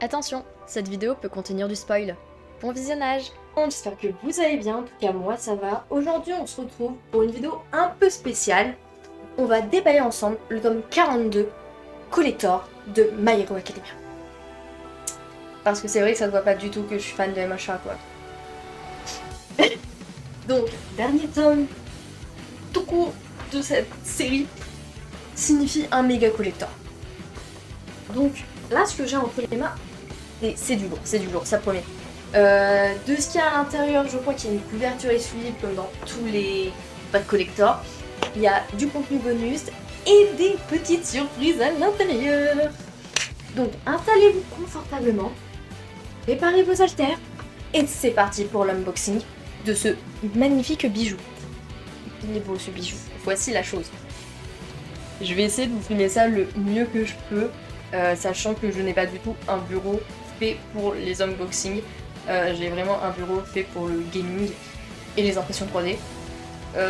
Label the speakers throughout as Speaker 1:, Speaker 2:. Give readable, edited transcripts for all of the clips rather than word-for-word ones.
Speaker 1: Attention, cette vidéo peut contenir du spoil. Bon visionnage!
Speaker 2: J'espère que vous allez bien, en tout cas moi ça va. Aujourd'hui on se retrouve pour une vidéo un peu spéciale. On va déballer ensemble le tome 42 Collector de My Hero Academia. Parce que c'est vrai que ça ne voit pas du tout que je suis fan de MHA quoi. Donc, dernier tome tout court de cette série signifie un méga collector. Donc là ce que j'ai entre les mains, c'est du lourd, ça promet. De ce qu'il y a à l'intérieur, je crois qu'il y a une couverture essuyable comme dans tous les packs collector. Il y a du contenu bonus et des petites surprises à l'intérieur. Donc installez-vous confortablement, préparez vos haltères et c'est parti pour l'unboxing de ce magnifique bijou. Il est beau ce bijou. Voici la chose. Je vais essayer de vous filmer ça le mieux que je peux, sachant que je n'ai pas du tout un bureau fait pour les unboxings. J'ai vraiment un bureau fait pour le gaming et les impressions 3D.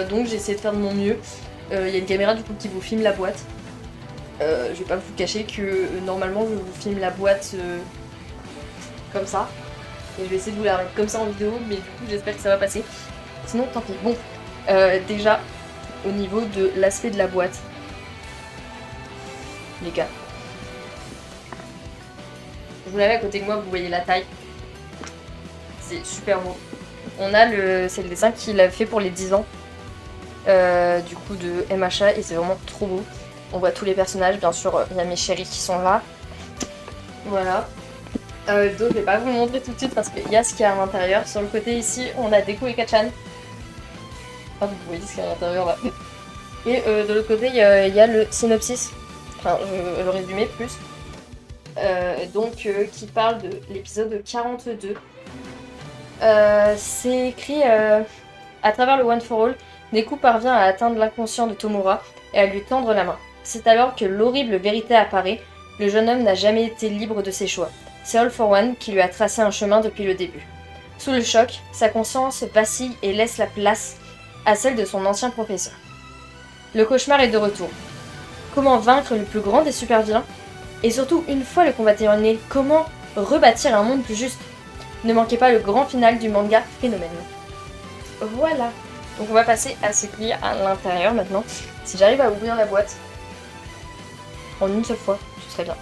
Speaker 2: Donc j'ai essayé de faire de mon mieux. Il y a une caméra du coup qui vous filme la boîte. Je vais pas vous cacher que normalement je vous filme la boîte comme ça. Et je vais essayer de vous la mettre comme ça en vidéo, mais du coup j'espère que ça va passer. Sinon tant pis. Bon, déjà au niveau de l'aspect de la boîte. Les gars. Je vous l'avais à côté de moi, vous voyez la taille. C'est super beau. On a c'est le dessin qu'il a fait pour les 10 ans du coup de MHA et c'est vraiment trop beau. On voit tous les personnages, bien sûr il y a mes chéris qui sont là. Voilà. Donc je vais pas vous le montrer tout de suite parce qu'il y a ce qu'il y a à l'intérieur. Sur le côté ici on a Deku et Kachan. Ah, vous voyez ce qu'il y a à l'intérieur là. Et de l'autre côté il y a le synopsis, enfin le résumé plus. Qui parle de l'épisode 42. C'est écrit à travers le One for All, Deku parvient à atteindre l'inconscient de Tomura et à lui tendre la main. C'est alors que l'horrible vérité apparaît. Le jeune homme n'a jamais été libre de ses choix. C'est All for One qui lui a tracé un chemin depuis le début. Sous le choc, sa conscience vacille et laisse la place à celle de son ancien professeur. Le cauchemar est de retour. Comment vaincre le plus grand des super vilains? Et surtout, une fois le combat terminé, comment rebâtir un monde plus juste? Ne manquez pas le grand final du manga Phénomène. Voilà. Donc on va passer à ce qu'il y a à l'intérieur maintenant. Si j'arrive à ouvrir la boîte en une seule fois, ce serait bien.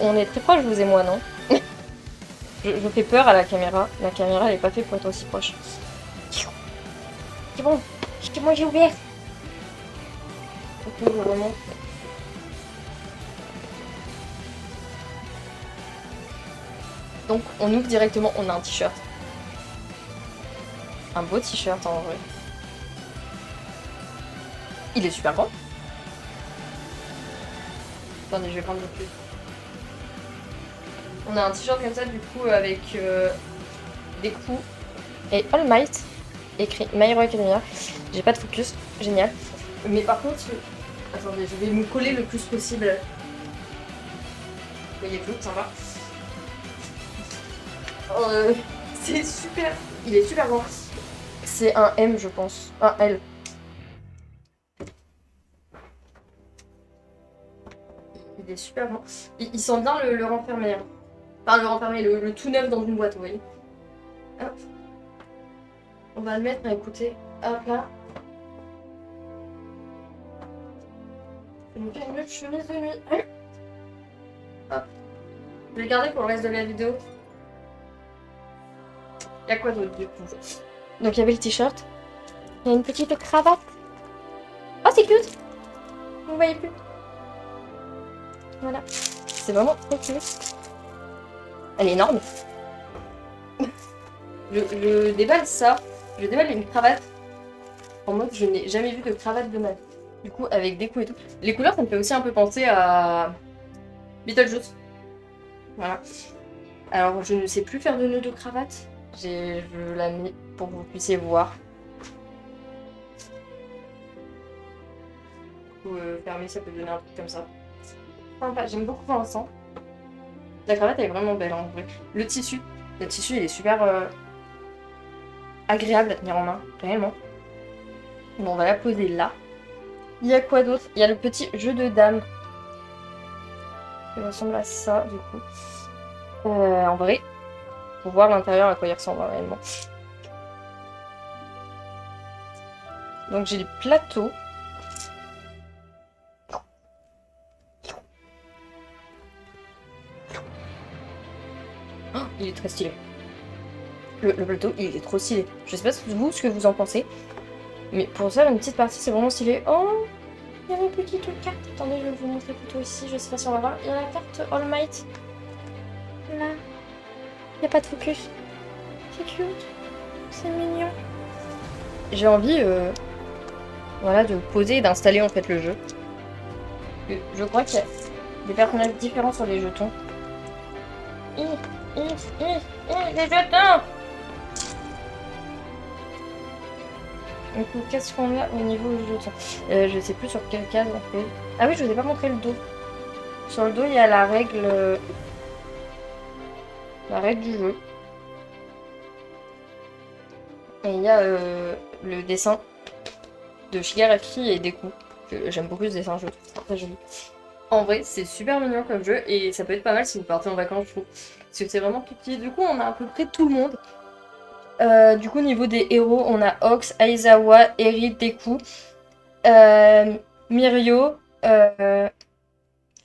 Speaker 2: On est très proche, vous et moi, non? je fais peur à la caméra. La caméra, elle est pas faite pour être aussi proche. C'est bon, j'ai ouvert. Ok, je remonte. Donc on ouvre directement, on a un t-shirt. Un beau t-shirt en vrai. Il est super grand. Attendez, je vais prendre le plus. On a un t-shirt comme ça du coup avec des coups et All Might écrit My Hero Academia. J'ai pas de focus, génial. Mais par contre, attendez, je vais me coller le plus possible. Vous voyez tout, ça va. C'est super. Il est super grand. C'est un M, je pense. Un L. Il est super grand. Il sent bien le renfermer. Hein. Enfin, le renfermer, le tout neuf dans une boîte, vous voyez. Hop. On va le mettre à écouter. Hop là. Je vais me faire une chemise de nuit. Hop. Je vais le garder pour le reste de la vidéo. Il y a quoi d'autre du coup? Donc il y avait le t-shirt. Il y a une petite cravate. Oh c'est cute. Vous voyez plus. Voilà. C'est vraiment trop cute. Elle est énorme. je déballe ça. Je déballe une cravate. En mode je n'ai jamais vu de cravate de ma vie. Du coup avec des coups et tout. Les couleurs ça me fait aussi un peu penser à Beetlejuice. Voilà. Alors je ne sais plus faire de nœud de cravate. Je la mets pour que vous puissiez voir. Du coup, fermer, ça peut donner un truc comme ça. Sympa, j'aime beaucoup pour l'instant. La cravate elle est vraiment belle en vrai. Le tissu il est super agréable à tenir en main, réellement. Bon, on va la poser là. Il y a quoi d'autre? Il y a le petit jeu de dames. Il ressemble à ça, du coup. En vrai, pour voir l'intérieur à quoi il ressemble réellement. Donc j'ai le plateau. Oh, il est très stylé. Le plateau, il est trop stylé. Je sais pas vous ce que vous en pensez. Mais pour faire une petite partie, c'est vraiment stylé. Oh, il y a une petite carte. Attendez, je vais vous montrer plutôt ici. Je sais pas si on va voir. Il y a la carte All Might. Là. Il n'y a pas de focus. C'est cute. C'est mignon. J'ai envie voilà, de poser et d'installer en fait le jeu. Je crois qu'il y a des personnages différents sur les jetons. Les jetons! Du coup, qu'est-ce qu'on a au niveau du jetons? Je sais plus sur quelle case on fait. Ah oui, je vous ai pas montré le dos. Sur le dos, il y a la règle du jeu. Et il y a le dessin de Shigaraki et Deku. J'aime beaucoup ce dessin, je le trouve très joli. En vrai, c'est super mignon comme jeu et ça peut être pas mal si vous partez en vacances, je trouve. Parce que c'est vraiment tout petit. Du coup, on a à peu près tout le monde. Du coup, au niveau des héros, on a Ox, Aizawa, Eri, Deku, Mirio,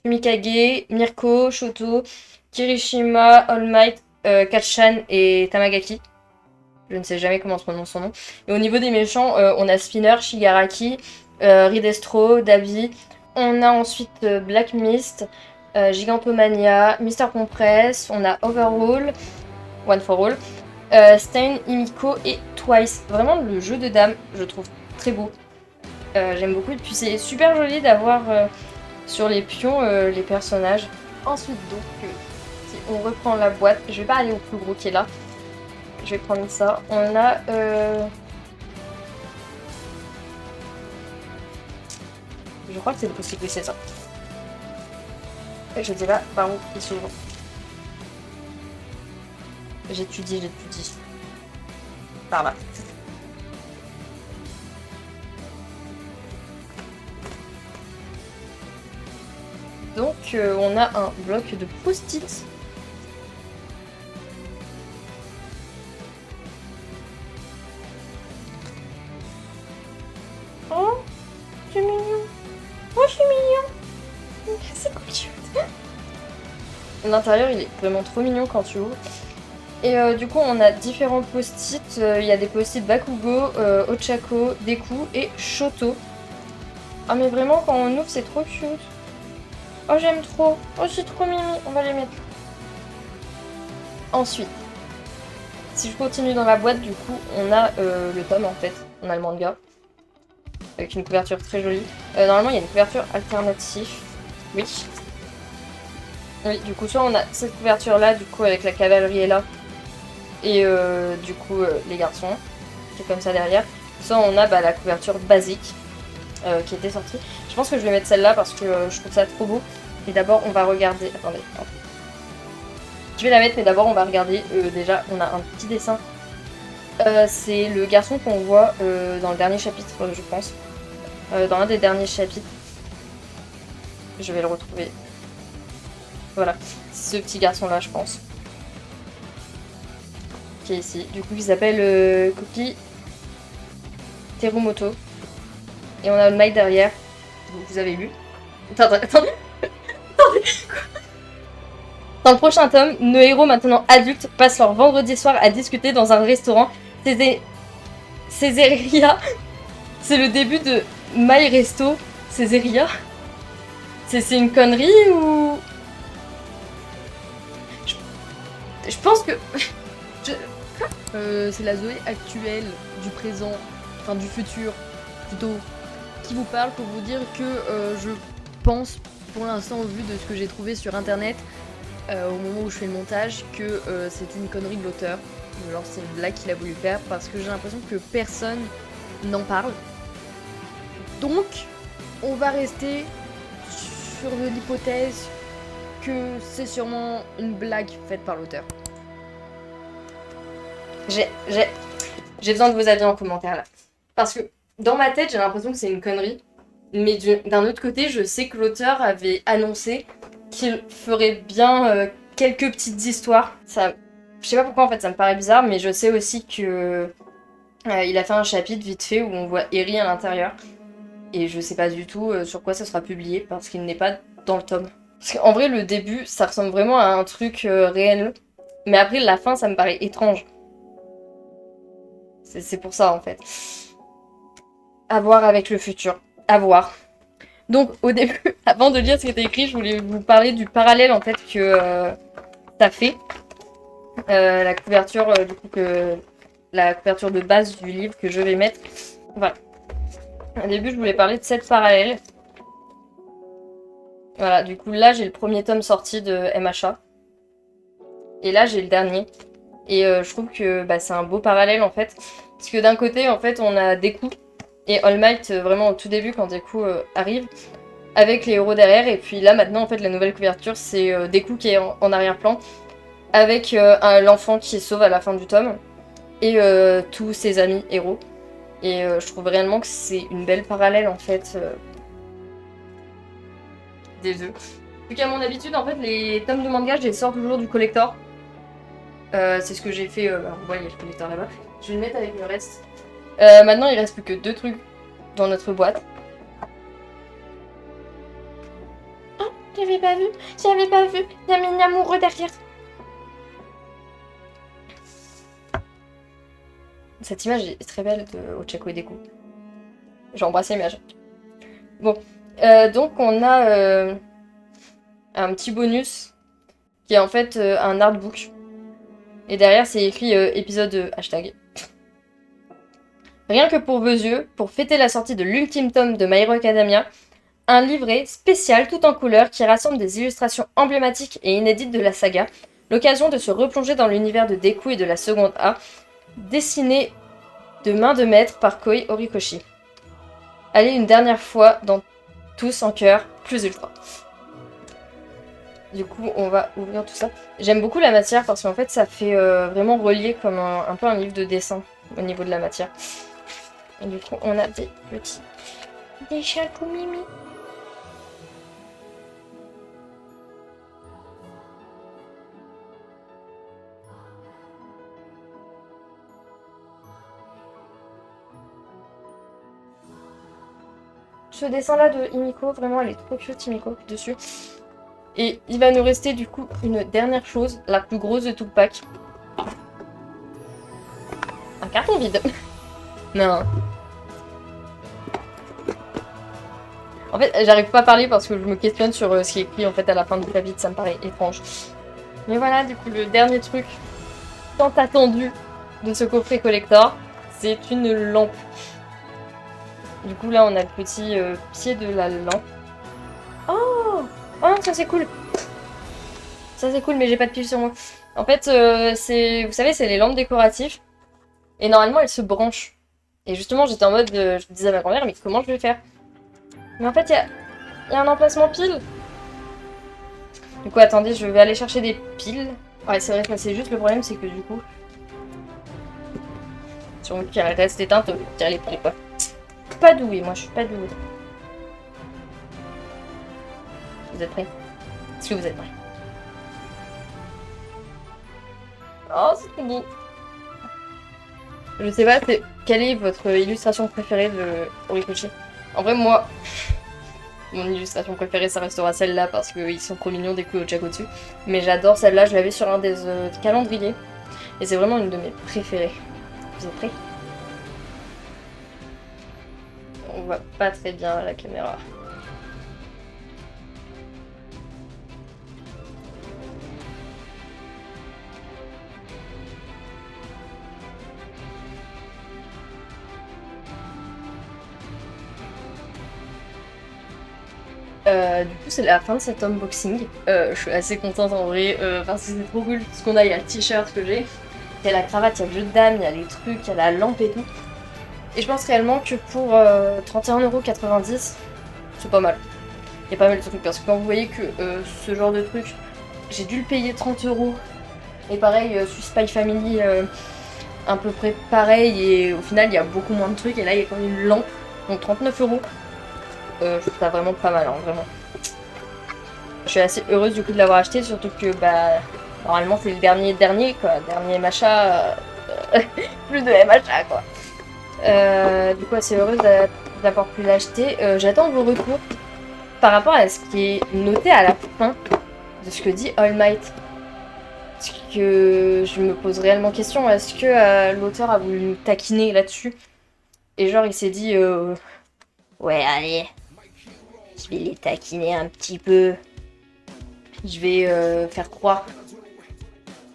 Speaker 2: Mikage, Mirko, Shoto, Kirishima, All Might, Kachan et Tamagaki. Je ne sais jamais comment se prononce son nom. Et au niveau des méchants, on a Spinner, Shigaraki, Ridestro, Dabi. On a ensuite Black Mist, Gigantomania, Mister Compress. On a Overhaul, One for All, Stain, Himiko et Twice. Vraiment, le jeu de dames, je trouve très beau. J'aime beaucoup. Et puis c'est super joli d'avoir sur les pions les personnages. Ensuite, donc, si on reprend la boîte, je vais pas aller au plus gros qui est là. Je vais prendre ça. On a... Je crois que c'est possible que c'est ça. Je sais pas par où il s'ouvre. J'étudie. Par là. Donc on a un bloc de post-it. Oh, c'est mignon. Oh, je suis mignon. C'est quoi cute. L'intérieur, il est vraiment trop mignon quand tu ouvres. Et du coup, on a différents post-it. Il y a des post-it Bakugo, Ochako, Deku et Shoto. Ah, mais vraiment, quand on ouvre, c'est trop cute. Oh, j'aime trop. Oh, c'est trop mimi. On va les mettre. Ensuite, si je continue dans la boîte, du coup, on a le tome en fait. On a le manga. Avec une couverture très jolie. Normalement, il y a une couverture alternative. Oui. Oui, du coup, soit on a cette couverture-là, du coup, avec la cavalerie est là. Et du coup, les garçons, qui est comme ça derrière. Soit on a la couverture basique qui était sortie. Je pense que je vais mettre celle-là parce que je trouve ça trop beau. Et d'abord, on va regarder... Attendez. Je vais la mettre, mais d'abord, on va regarder. Déjà, on a un petit dessin. C'est le garçon qu'on voit dans le dernier chapitre, je pense. Dans un des derniers chapitres. Je vais le retrouver. Voilà. C'est ce petit garçon-là, je pense. Qui est ici. Du coup, il s'appelle Koki Terumoto. Et on a le Might derrière. Vous avez lu. Attendez. Dans le prochain tome, nos héros maintenant adultes passent leur vendredi soir à discuter dans un restaurant. Césaria. C'est le début de My Resto. Césaria. C'est une connerie ou... Je pense que...
Speaker 3: C'est la Zoé actuelle, du présent, enfin du futur, plutôt, qui vous parle pour vous dire que je pense, pour l'instant, au vu de ce que j'ai trouvé sur internet, au moment où je fais le montage, que c'est une connerie de l'auteur. Genre c'est une blague qu'il a voulu faire parce que j'ai l'impression que personne n'en parle. Donc, on va rester sur l'hypothèse que c'est sûrement une blague faite par l'auteur.
Speaker 2: J'ai besoin de vos avis en commentaire là. Parce que dans ma tête, j'ai l'impression que c'est une connerie. Mais d'un autre côté, je sais que l'auteur avait annoncé qu'il ferait bien quelques petites histoires. Ça, je sais pas pourquoi en fait ça me paraît bizarre, mais je sais aussi que il a fait un chapitre vite fait où on voit Eri à l'intérieur. Et je sais pas du tout sur quoi ça sera publié parce qu'il n'est pas dans le tome. Parce qu'en vrai le début ça ressemble vraiment à un truc réel. Mais après la fin ça me paraît étrange. C'est pour ça en fait. À voir avec le futur. À voir. Donc au début, avant de lire ce qui était écrit, je voulais vous parler du parallèle en fait que ça fait. La couverture du coup la couverture de base du livre que je vais mettre. Voilà. Au début, je voulais parler de 7 parallèles. Voilà, du coup là j'ai le premier tome sorti de MHA. Et là j'ai le dernier. Et je trouve que c'est un beau parallèle en fait. Parce que d'un côté en fait on a Deku et All Might vraiment au tout début quand Deku arrive. Avec les héros derrière. Et puis là maintenant en fait la nouvelle couverture c'est Deku qui est en arrière-plan. Avec l'enfant qui est sauve à la fin du tome. Et tous ses amis héros. Et je trouve réellement que c'est une belle parallèle en fait des deux. Vu qu'à mon habitude en fait les tomes de manga je les sors toujours du collector. C'est ce que j'ai fait, vous voyez le collector là-bas. Je vais le mettre avec le reste. Maintenant il reste plus que 2 trucs dans notre boîte. Oh, j'avais pas vu, il y a mes amoureux derrière. Cette image est très belle de Ochako et Deku. J'ai embrassé l'image. Bon, donc on a un petit bonus qui est en fait un artbook. Et derrière c'est écrit épisode hashtag. Rien que pour vos yeux, pour fêter la sortie de l'ultime tome de My Hero Academia, un livret spécial tout en couleurs qui rassemble des illustrations emblématiques et inédites de la saga, l'occasion de se replonger dans l'univers de Deku et de la seconde A, dessiné de main de maître par Koi Horikoshi. Allez une dernière fois dans Tous en cœur, plus ultra. Du coup, on va ouvrir tout ça. J'aime beaucoup la matière parce qu'en fait, ça fait vraiment relier comme un peu un livre de dessin au niveau de la matière. Et du coup, on a des petits dessins pour Mimi. Ce dessin là de Himiko, vraiment elle est trop cute Himiko dessus. Et il va nous rester du coup une dernière chose, la plus grosse de tout le pack. Un carton vide. Non. En fait j'arrive pas à parler parce que je me questionne sur ce qui est écrit en fait à la fin du chapitre, ça me paraît étrange. Mais voilà du coup le dernier truc tant attendu de ce coffret collector, c'est une lampe. Du coup là on a le petit pied de la lampe. Oh non ça c'est cool. Ça c'est cool mais j'ai pas de pile sur moi. En fait c'est, vous savez c'est les lampes décoratives. Et normalement elles se branchent. Et justement j'étais en mode, je disais à ma grand-mère mais comment je vais faire. Mais en fait il y a un emplacement pile. Du coup attendez je vais aller chercher des piles. Ouais c'est vrai que c'est juste le problème c'est que du coup si on veut qu'elle reste éteinte, tirer les piles quoi. Pas douée, moi je suis pas douée. Vous êtes prêts? Est-ce que vous êtes prêts? Oh, c'est trop beau! Je sais pas, quelle est votre illustration préférée de Horikoshi? En vrai, moi, mon illustration préférée, ça restera celle-là parce qu'ils sont trop mignons, des coups au Ochako dessus. Mais j'adore celle-là, je l'avais sur un des calendriers. Et c'est vraiment une de mes préférées. Vous êtes prêts? On voit pas très bien à la caméra. Du coup c'est la fin de cet unboxing. Je suis assez contente en vrai parce que c'est trop cool. Ce qu'on a, il y a le t-shirt que j'ai, il y a la cravate, il y a le jeu de dames, il y a les trucs, il y a la lampe et tout. Et je pense réellement que pour 31,90€, c'est pas mal. Il y a pas mal de trucs parce que quand vous voyez que ce genre de truc, j'ai dû le payer 30€. Et pareil, sur Spy Family, à peu près pareil. Et au final, il y a beaucoup moins de trucs. Et là, il y a quand même une lampe, donc 39€. Je trouve ça vraiment pas mal, hein, vraiment. Je suis assez heureuse du coup de l'avoir acheté, surtout que bah normalement c'est le dernier quoi, dernier MHA, plus de MHA quoi. Du coup assez heureuse d'avoir pu l'acheter. J'attends vos retours par rapport à ce qui est noté à la fin de ce que dit All Might. Parce que je me pose réellement question, est-ce que l'auteur a voulu nous taquiner là-dessus? Et genre il s'est dit ouais allez, je vais les taquiner un petit peu. Je vais faire croire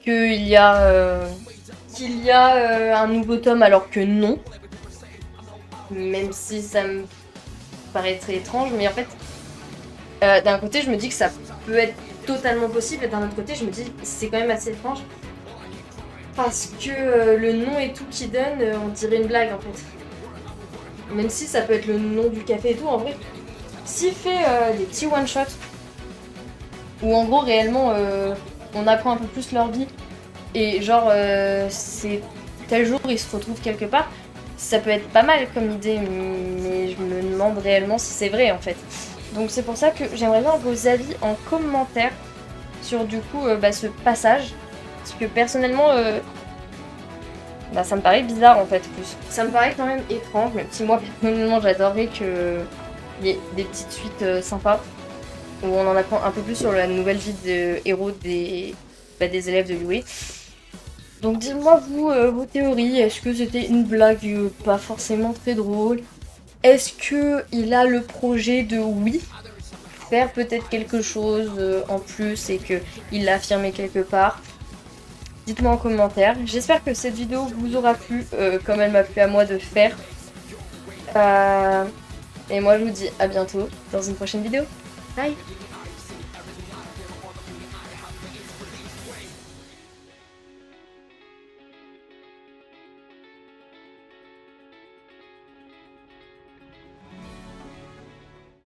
Speaker 2: qu'il y a, un nouveau tome alors que non. Même si ça me paraît très étrange, mais en fait, d'un côté je me dis que ça peut être totalement possible, et d'un autre côté je me dis c'est quand même assez étrange. Parce que le nom et tout qu'il donne, on dirait une blague en fait. Même si ça peut être le nom du café et tout, en vrai. S'il fait des petits one-shots, où en gros réellement on apprend un peu plus leur vie, et genre c'est tel jour ils se retrouvent quelque part, ça peut être pas mal comme idée, mais je me demande réellement si c'est vrai en fait. Donc c'est pour ça que j'aimerais bien vos avis en commentaire sur du coup ce passage, parce que personnellement ça me paraît bizarre en fait plus. Ça me paraît quand même étrange, même si moi personnellement j'adorerais qu'il y ait des petites suites sympas, où on en apprend un peu plus sur la nouvelle vie de héros des élèves de Yui. Donc dites-moi vous vos théories, est-ce que c'était une blague pas forcément très drôle? Est-ce que il a le projet de faire peut-être quelque chose en plus et qu'il l'a affirmé quelque part? Dites-moi en commentaire. J'espère que cette vidéo vous aura plu, comme elle m'a plu à moi de faire. Et moi je vous dis à bientôt dans une prochaine vidéo. Bye!